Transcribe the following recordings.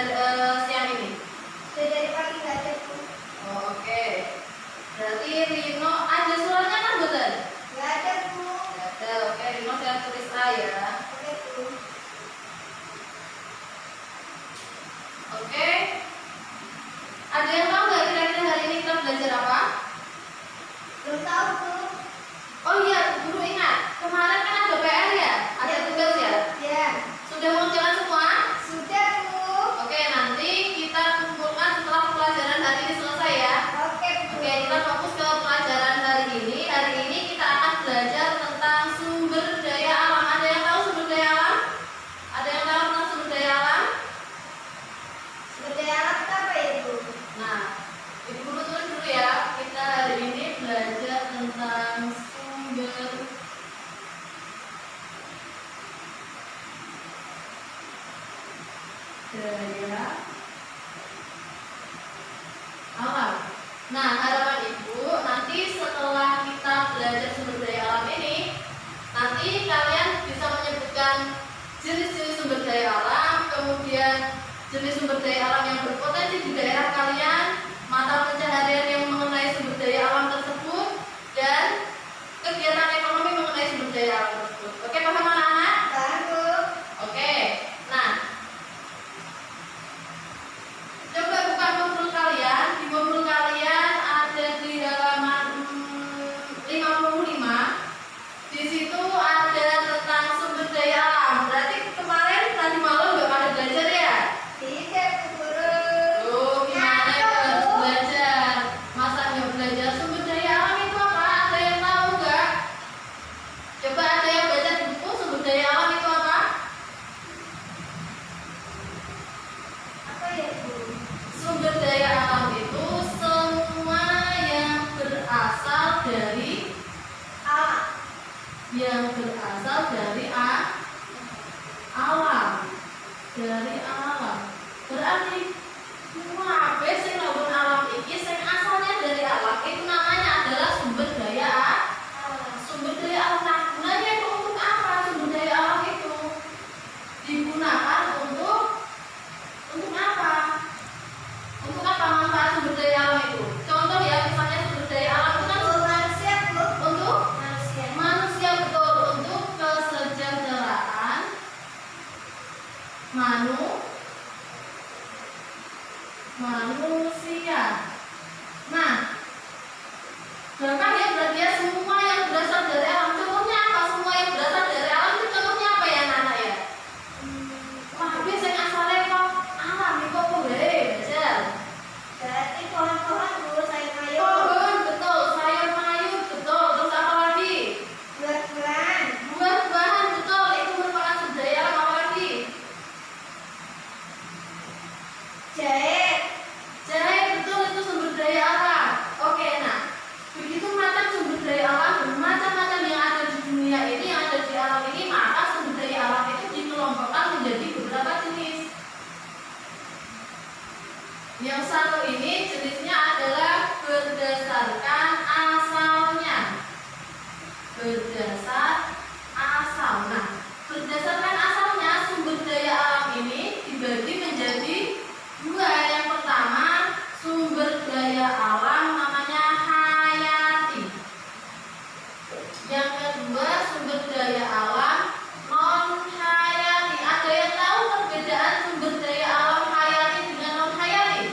siang ini? Dari pagi nggak ada, Bu. Oh, oke. Berarti Rino ada suratnya kan, betul? Nggak ada, Bu. Nggak ada. Oke, Rino saya tulis A ya. Oke, Bu. Oke. Ada yang tahu nggak kira-kira hari ini kita belajar apa? Belum tahu, Bu. Oh iya, guru ingat. Kemarin kan ada PR ya? Ada Ya, Bu. tugas ya? Ya. Sudah mengerjakan semua? Sudah, Bu. Oke, nanti kita kumpulkan setelah pelajaran hari ini selesai ya. Oke, Bu. Oke, kita fokus ke pelajaran hari ini. Hari ini kita akan belajar tentang sumber daya alam. Ada yang tahu sumber daya alam? Ada yang tahu tentang sumber daya alam? Sumber daya alam itu apa ya, Bu? Nah, Ibu Guru tulis dulu ya. Kita hari ini belajar tentang sumber daya alam. Nah, harapan Ibu nanti setelah kita belajar sumber daya alam ini, nanti kalian bisa menyebutkan jenis-jenis sumber daya alam, kemudian jenis sumber daya alam yang berpotensi di daerah kalian, mata pencaharian yang mengenai sumber daya alam tersebut, dan kegiatan ekonomi mengenai sumber daya alam tersebut. Oke, paham anak-anak? Paham, Bu. Oke, nah coba buka modul kalian. Di modul kalian ada di halaman 55. Di situ ada tentang sumber daya alam. Berarti kemarin tadi malam nggak pada belajar ya? Tidak, Bu Guru. Tuh, gimana Ya, harus Bu. belajar? Masa nggak belajar sumber daya alam itu apa? Ada yang tahu nggak? Coba ada yang baca di buku sumber daya alam itu apa? Apa ya, Bu? Sumber daya alam itu semua yang berasal dari Alam. alam. Dari alam. Berarti semua apa sing ngawon alam iki sing asalnya dari alam itu namanya adalah sumber daya alam. Sumber daya alam. Nah, gunanya itu untuk apa sumber daya alam itu? Digunakan untuk apa? Untuk apa manfaat sumber daya alam itu? Contoh ya, misalnya sumber daya alam itu kan Untuk manusia, Bu. untuk Manusia. manusia, betul, untuk kesejahteraan manusia. Nah, bahkan ya berarti ya semua yang berasal dari alam. Contohnya apa? Semua yang berasal dari alam itu contohnya apa ya, anak ya? Wah, biasanya asalnya kok alam itu kok boleh belajar. Berarti pohon-pohon, Bu, sayur mayur, Pohon, betul, sayur mayur, betul. Terus apa lagi? buah-buahan, Buah-buahan, betul. Itu merupakan sumber daya alam. Apa lagi? jahe, Jahe, betul, itu sumber daya alam. Oke, nah, begitu macam sumber daya alam bermacam-macam yang ada di dunia ini, yang ada di alam ini, maka sumber daya alam itu dikelompokkan menjadi beberapa jenis. Yang satu ini jenisnya adalah berdasarkan asalnya. Berdasar asal. Nah, berdasarkan asalnya sumber daya alam ini dibagi menjadi dua. Yang pertama, sumber daya alam namanya hayati. Yang kedua, sumber daya alam non hayati. Ada yang tahu perbedaan sumber daya alam hayati dengan non hayati?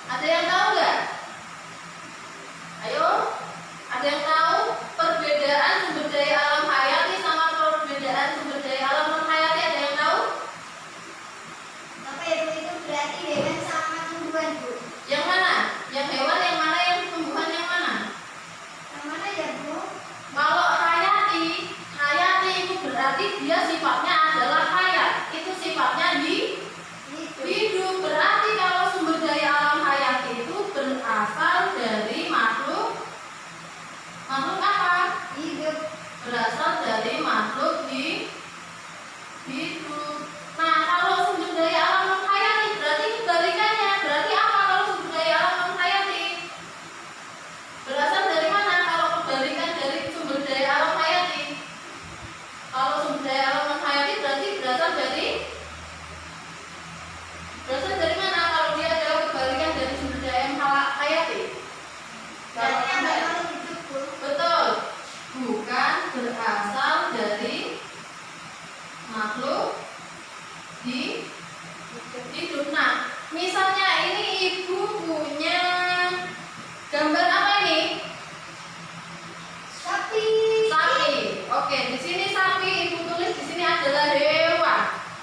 Ada yang tahu nggak? Ayo, ada yang tahu perbedaan sumber daya alam hayati sama perbedaan sumber daya alam non hayati? Ada yang tahu? apa ya, Bu? Itu berarti hewan sama tumbuhan, Bu. Yang mana? Yang hewan yang mana? Yang tumbuhan yang mana? Yang mana ya, Bu? Kalau hayati itu berarti dia sifatnya adalah hayat. Itu sifatnya hidup. Berarti kalau sumber daya alam hayati itu berasal dari makhluk apa? Hidup. Berasal dari makhluk hidup. Nah, kalau sumber daya alam non hayati berarti kebalikannya. Berarti apa kalau sumber daya alam non hayati? Hidup. Nah, misalnya ini ibu punya gambar apa ini? Sapi. Sapi. Oke, di sini sapi, ibu tulis di sini adalah hewan.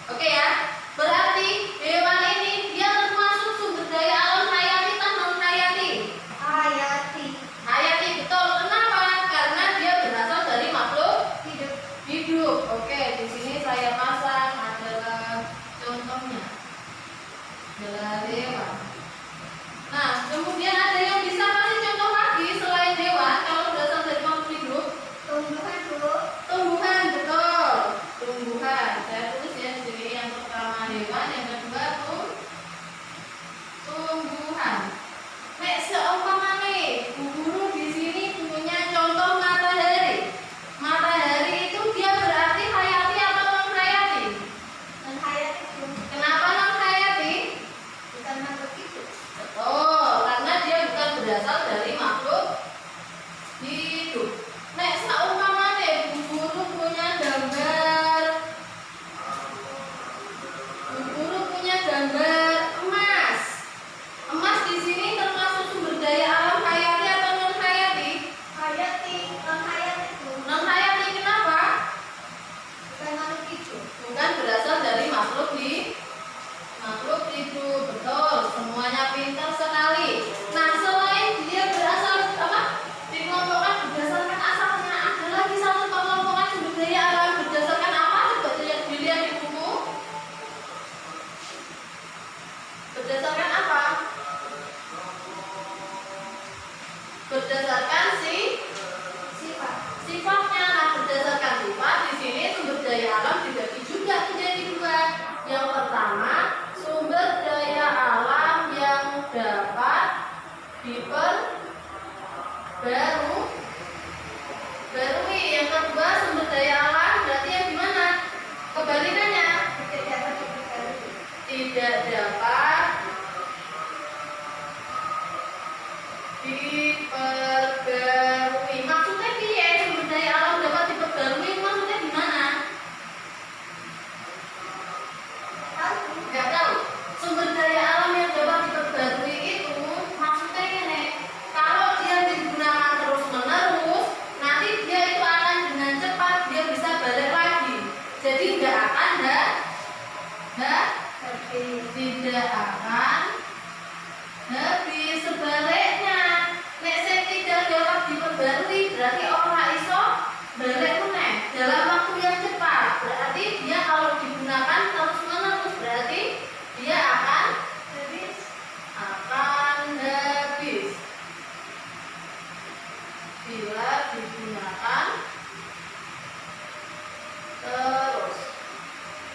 Oke ya. Berarti hewan ini dia termasuk sumber daya alam hayati atau non hayati? Hayati. Hayati, betul. Kenapa? Karena dia berasal dari makhluk Hidup. hidup. Oke, di sini saya pasang adalah contohnya adalah hewan. Nah, kemudian ada yang bisa kasih contoh lagi selain hewan kalau berasal dari makhluk hidup? Tumbuhan dulu. Tumbuhan, betul. Tumbuhan. Saya tulis ya di sini yang pertama hewan, yang kedua tumbuhan. Nek seumpamane Bu Guru di sini punya contoh matahari. Matahari itu dia berarti hayati atau non hayati? Dan hayati itu Kenapa non hayati? bukan makhluk hidup. Betul, karena dia bukan berasal dari makhluk hidup. Nek seumpamane Bu Guru punya gambar, Bu Guru punya gambar emas. Emas di sini termasuk sumber daya alam hayati atau non hayati? Hayati. Dan hayati itu Non hayati, kenapa? bukan makhluk hidup. Bukan berasal dari makhluk hidup, betul. Semuanya pintar sekali. Nah, selain dia berasal apa? Dikelompokkan berdasarkan asalnya, ada lagi satu pengelompokan sumber daya alam berdasarkan apa? Coba dilihat di buku. Berdasarkan apa? Berdasarkan Sifat. sifatnya. Nah, berdasarkan sifat di sini sumber daya alam dibagi juga menjadi dua. Yang pertama, sumber daya alam yang dapat diperbarui. Yang kedua, sumber daya alam berarti yang gimana? Kebalikannya, Tidak dapat diperbarui. tidak dapat diperbarui. Maksudnya piye sumber daya alam dapat diperbarui? Maksudnya gimana? Tahu. Nggak tahu. Sumber daya alam yang dapat diperbarui itu maksudnya ini, kalau dia digunakan terus menerus, nanti dia itu akan dengan cepat dia bisa balik lagi. Jadi nggak akan tidak akan habis. Sebaliknya, nek sing tidak dapat diperbarui berarti orang iso balik meneh dalam waktu yang cepat. Berarti dia kalau digunakan terus menerus berarti dia akan habis. Bila digunakan terus.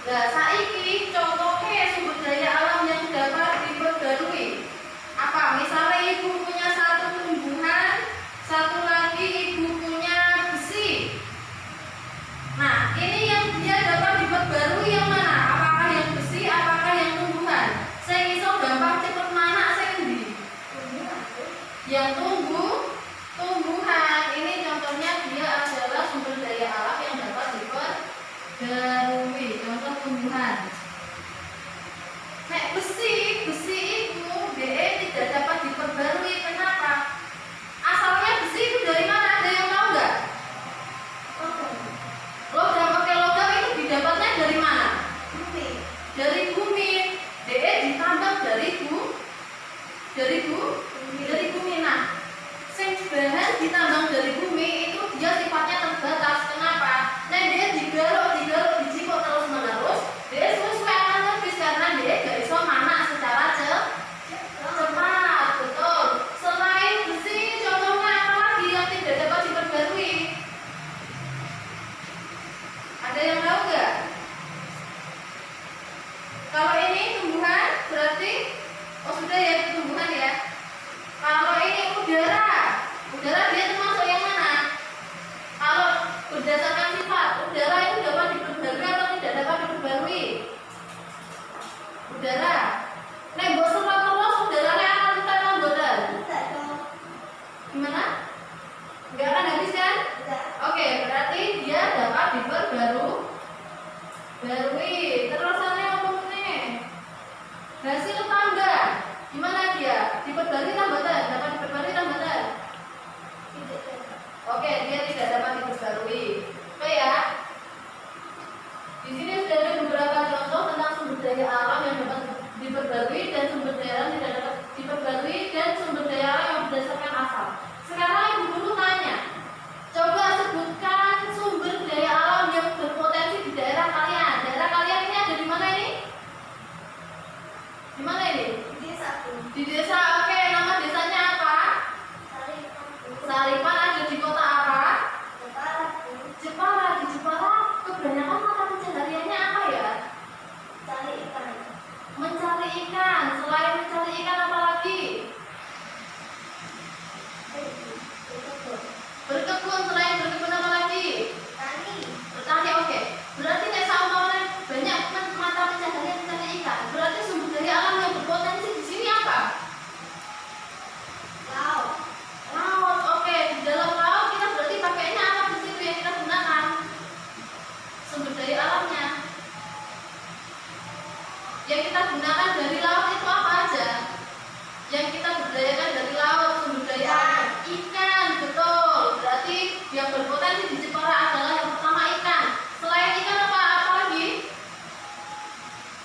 Nah, saiki contohnya sumber daya alam yang dapat diperbarui. Apa? Misalnya ibu punya satu tumbuhan, satu lagi ibu punya besi. Nah, ini yang dia dapat diperbarui yang mana? Apakah yang besi, apakah yang tumbuhan? Saya iso gampang cepet mana saya endi? Yang tumbuhan. Ini contohnya dia adalah sumber daya alam yang dapat diperbarui. Contoh tumbuhan. Nek besi itu DE tidak dapat diperbarui. Kenapa? Asalnya besi itu dari mana? Ada yang tahu nggak? Logam. Oke, logam itu didapatnya dari mana? Bumi. Dari bumi. DE ditambang dari bumi. Nah, sing bahan ditambang dari bumi itu dia sifatnya terbatas. Kenapa? Nah, dia digaruk dijipuk terus menerus, dia sesuai akan habis karena dia gak iso manak secara cepat. Betul. Selain besi, contohnya apa lagi yang tidak dapat diperbarui? Ada yang tahu nggak? Kalau ini tumbuhan berarti sudah ya, itu tumbuhan ya. Kalau ini udara dia termasuk yang mana? Kalau berdasarkan sifat, udara itu dapat diperbarui atau tidak dapat diperbarui? Udara. Nek mbok serap terus udaranya akan entek nang boten. Tidak dong. Gimana? Enggak akan habis kan? Tidak. Oke, berarti dia dapat diperbarui. Terusannya apa nih? diperbarui tambahan, dapat diperbarui tambahan. Tidak ada. Oke, dia tidak dapat diperbarui. Oke ya. Di sini sudah ada beberapa contoh tentang sumber daya alam yang dapat diperbarui dan sumber daya alam tidak dapat diperbarui dan sumber daya alam yang berdasarkan asal. Sekarang Ibu Guru tanya, coba sebutkan sumber daya alam yang berpotensi di daerah kalian. Daerah kalian ini ada di mana ini? Di mana ini? Di desa Bu. Di desa. Oke, nama desanya apa? Saripan Bu. Saripan. Ada di kota apa? Jepara Bu. Jepara. Di Jepara kebanyakan mata pencahariannya apa ya? Cari ikan. Mencari ikan. Selain mencari ikan apa lagi? Berkebun. Selain berkebun apa lagi? Tani. Bertani. Oke. Berarti kayak sama banyak mata pencaharian mencari ikan. Berarti sumber daya alam yang berpotensi di sini apa? Laut. Laut. Oke. Di dalam laut kita berarti pakainya apa di situ yang kita gunakan? Sumber daya alamnya. Yang kita gunakan dari laut itu apa aja? Yang kita berdayakan dari laut sumber daya alam. Ikan, betul. Berarti yang berpotensi di Jepara adalah yang pertama ikan. Selain ikan apa lagi?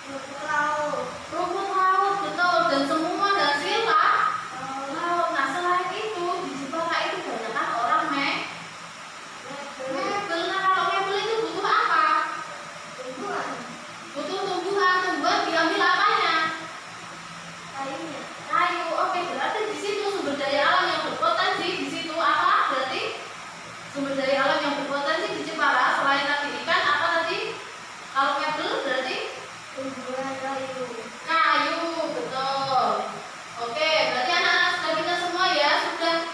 Rumput laut. Rumput laut, betul. Dan semua hasil laut. Nah, selain itu di Jepara itu banyak kan orang mebel. Nah, kalau mebel itu butuh apa? Tumbuhan. Butuh tumbuhan. Tumbuhan diambil apanya? Kayunya. Kayu. Oke, berarti di situ sumber daya alam yang berpotensi di situ apa? Berarti sumber daya alam yang berpotensi di Jepara selain tadi ikan apa tadi? Kalau mebel berarti Tumbuhan kayu. kayu, betul. Oke, berarti anak-anak sudah kita semua ya sudah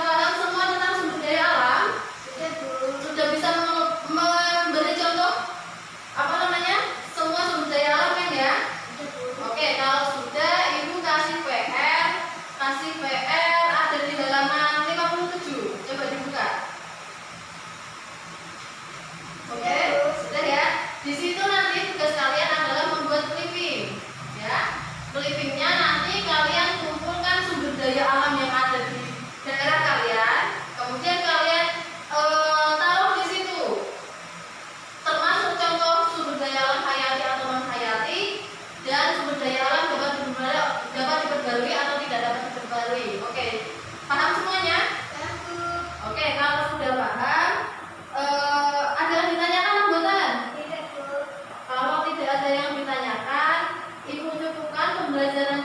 paham semua tentang sumber daya alam. Sudah Bu. Sudah bisa memberi contoh apa namanya? Semua sumber daya alam kan ya? Sudah Bu. Oke, kalau sudah Ibu kasih PR ada di halaman 57. Coba dibuka. Oke, sudah ya. Di situ nanti tugas kalian adalah membuat clipping. Ya. Clippingnya nanti kalian kumpulkan sumber daya alam yang ada di daerah kalian. Kemudian kalian taruh di situ. Termasuk contoh sumber daya alam hayati atau non hayati dan sumber daya alam dapat diperbarui atau tidak dapat diperbarui. Oke, paham semuanya? Ya Bu. Oke, kalau sudah paham, ada yang ditanyakan anggotan? Tidak Bu. Kalau tidak ada yang ditanyakan, Ibu cukupkan pembelajaran